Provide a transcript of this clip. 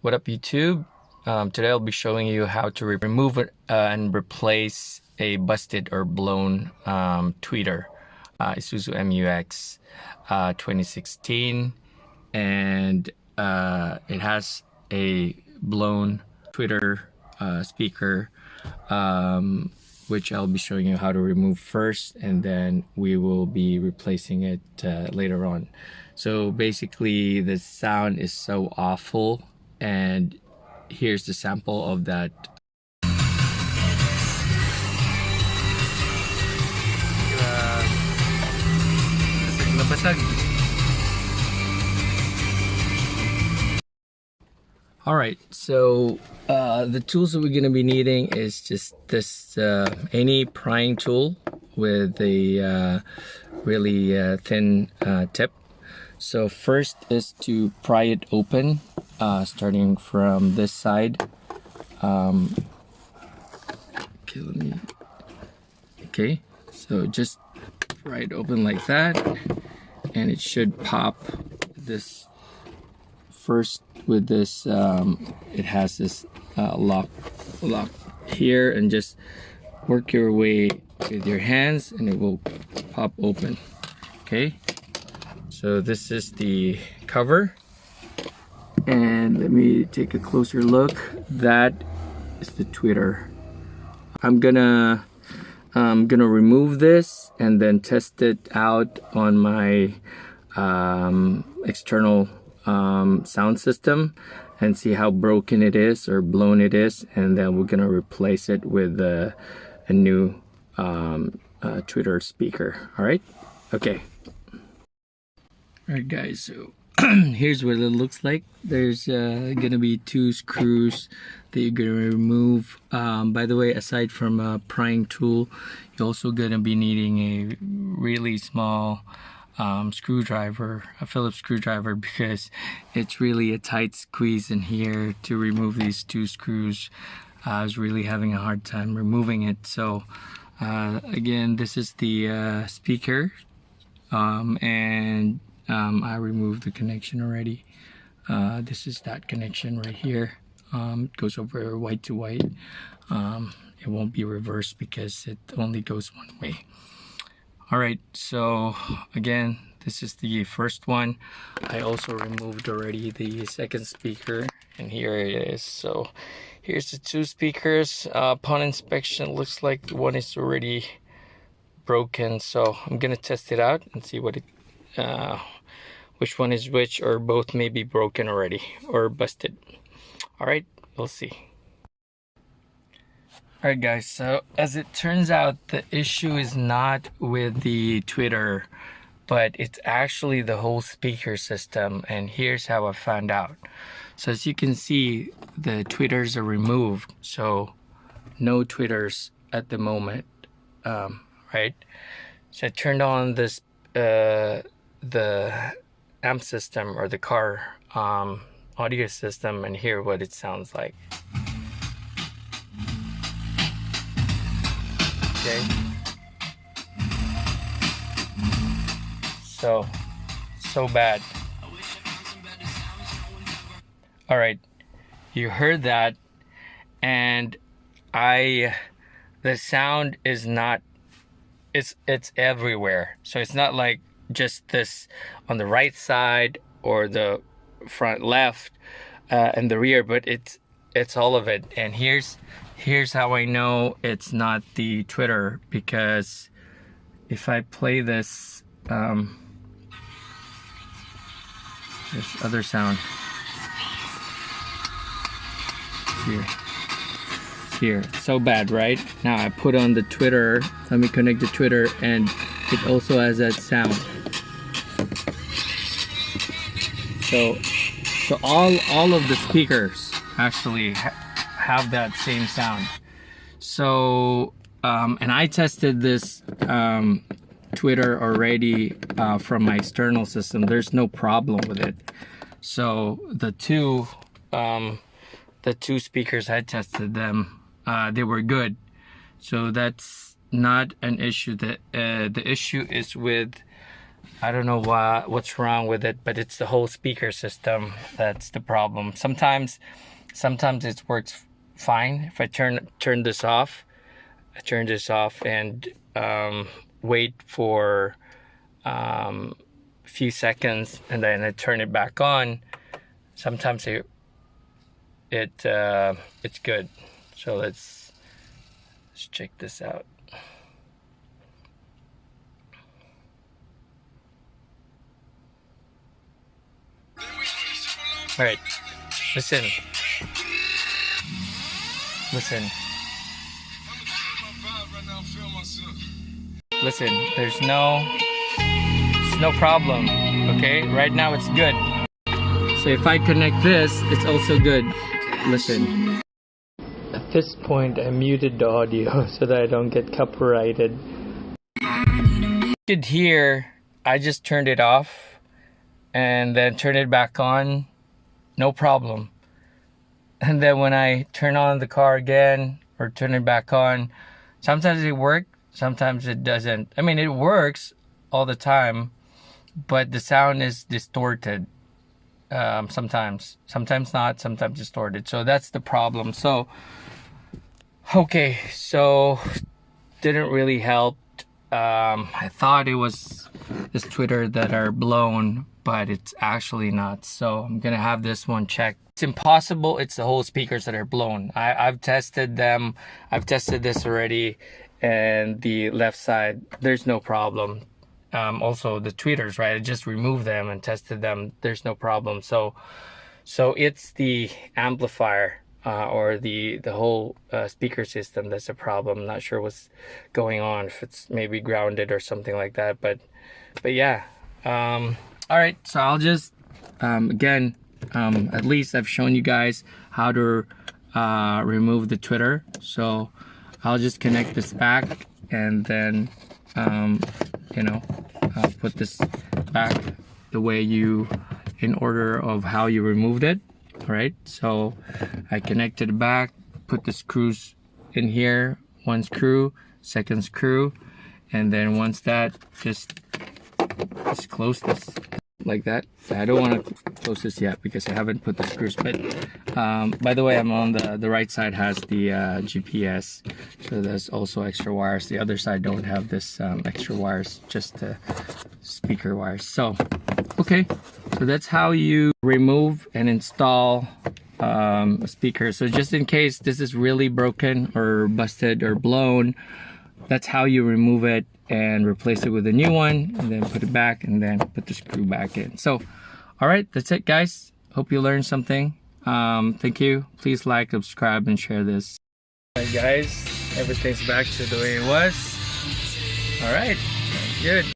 What up, YouTube? Today I'll be showing you how to remove and replace a busted or blown tweeter, ISUZU MUX 2016, and it has a blown tweeter speaker, which I'll be showing you how to remove first, and then we will be replacing it later on. So basically the sound is so awful, and here's the sample of that. Alright, so the tools that we're going to be needing is just this any prying tool with a really thin tip. So first is to pry it open, starting from this side. Okay, so just pry it open like that, and it should pop. This first with this, it has this lock here, and just work your way with your hands and it will pop open. Okay, so this is the cover, and let me take a closer look. That is the tweeter. I'm gonna remove this and then test it out on my external sound system and see how broken it is or blown it is, and then we're gonna replace it with a new tweeter speaker. All right, okay. All right, guys, so here's what it looks like. There's gonna be two screws that you're gonna remove. By the way, aside from a prying tool, you're also gonna be needing a really small screwdriver, a Phillips screwdriver, because it's really a tight squeeze in here to remove these two screws. I was really having a hard time removing it. So again, this is the speaker, and I removed the connection already. This is that connection right here. It goes over white to white. It won't be reversed because it only goes one way. Alright, so again, this is the first one. I also removed already the second speaker, and here it is. So here's the two speakers. Upon inspection, it looks like one is already broken, so I'm gonna test it out and see what it which one is which, or both may be broken already or busted. Alright, we'll see. Alright guys, so as it turns out, the issue is not with the tweeter, but it's actually the whole speaker system, and here's how I found out. So as you can see, the tweeters are removed, so no tweeters at the moment, right? So I turned on this the amp system, or the car audio system, and hear what it sounds like. Okay, so bad. All right, you heard that, and the sound is not, it's everywhere. So it's not like just this on the right side or the front left and the rear, but it's all of it. And here's how I know it's not the tweeter, because if I play this this other sound here, it's so bad, right? Now I put on the tweeter, let me connect the tweeter, and it also has that sound. So all of the speakers actually have that same sound. So and I tested this tweeter already from my external system. There's no problem with it. So the two speakers, I tested them, they were good. So that's not an issue. The issue is with I don't know what's wrong with it, but it's the whole speaker system that's the problem. Sometimes it works fine if I turn this off. I turn this off and wait for a few seconds, and then I turn it back on. Sometimes it's good. So let's check this out. All right, listen. Listen, there's no problem, okay? Right now it's good. So if I connect this, it's also good. Listen. At this point, I muted the audio so that I don't get copyrighted. You could hear, I just turned it off and then turn it back on, no problem. And then when I turn on the car again or turn it back on, sometimes it works, sometimes it doesn't. I mean, it works all the time, but the sound is distorted. Sometimes not, sometimes distorted. So that's the problem. So okay, so didn't really help. I thought it was this Twitter that are blown, but it's actually not. So I'm gonna have this one checked. It's impossible. It's the whole speakers that are blown. I've tested them. I've tested this already, and the left side, there's no problem. Also the tweeters, right? I just removed them and tested them. There's no problem. So it's the amplifier or the whole speaker system that's a problem. I'm not sure what's going on, if it's maybe grounded or something like that. But yeah. All right. So I'll just again, at least I've shown you guys how to remove the Twitter. So I'll just connect this back and then put this back the way in order of how you removed it. All right, so I connected it back, put the screws in here, one screw, second screw, and then once that, just close this like that. I don't want to close this yet because I haven't put the screws, but by the way, I'm on the right side has the GPS, so there's also extra wires. The other side don't have this extra wires, just the speaker wires. So okay, so that's how you remove and install a speaker. So just in case this is really broken or busted or blown, that's how you remove it and replace it with a new one, and then put it back and then put the screw back in. So all right, that's it guys. Hope you learned something. Thank you. Please like, subscribe, and share this. All right guys, everything's back to the way it was. All right, good.